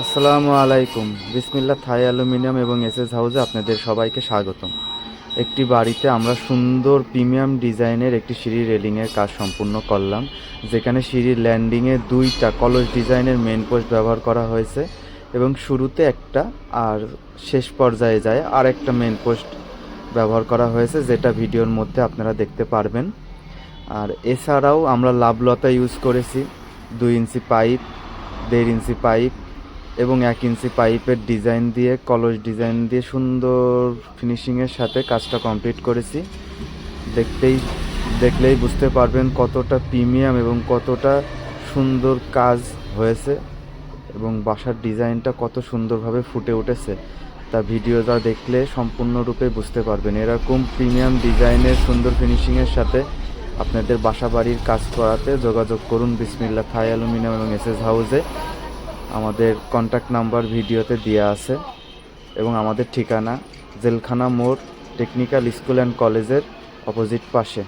আসসালামু আলাইকুম। বিসমিল্লাহ থাই অ্যালুমিনিয়াম এবং এসএস হাউসে আপনাদের সবাইকে স্বাগতম। একটি বাড়িতে আমরা সুন্দর প্রিমিয়াম ডিজাইনের একটি সিঁড়ি রেলিংয়ের কাজ সম্পূর্ণ করলাম, যেখানে সিঁড়ির ল্যান্ডিংয়ে দুইটা কলস ডিজাইনের মেন পোস্ট ব্যবহার করা হয়েছে এবং শুরুতে একটা আর শেষ পর্যায়ে যায় আর একটা মেন পোস্ট ব্যবহার করা হয়েছে, যেটা ভিডিওর মধ্যে আপনারা দেখতে পারবেন। আর এছাড়াও আমরা লাভলতা ইউজ করেছি, 2 ইঞ্চি পাইপ, 1.5 ইঞ্চি পাইপ এবং 1 ইঞ্চি পাইপের ডিজাইন দিয়ে, কলস ডিজাইন দিয়ে সুন্দর ফিনিশিংয়ের সাথে কাজটা কমপ্লিট করেছি। দেখলেই বুঝতে পারবেন কতটা প্রিমিয়াম এবং কতটা সুন্দর কাজ হয়েছে এবং বাসার ডিজাইনটা কত সুন্দরভাবে ফুটে উঠেছে, তা ভিডিওটা দেখলে সম্পূর্ণরূপে বুঝতে পারবেন। এরকম প্রিমিয়াম ডিজাইনের সুন্দর ফিনিশিংয়ের সাথে আপনাদের বাসা বাড়ির কাজ করাতে যোগাযোগ করুন বিসমিল্লাহ থাই অ্যালুমিনিয়াম এবং এসএস হাউসে। আমাদের কন্ট্যাক্ট নাম্বার ভিডিওতে দেওয়া আছে এবং আমাদের ঠিকানা জেলখানা মোড়, টেকনিক্যাল স্কুল অ্যান্ড কলেজের অপোজিট পাশে।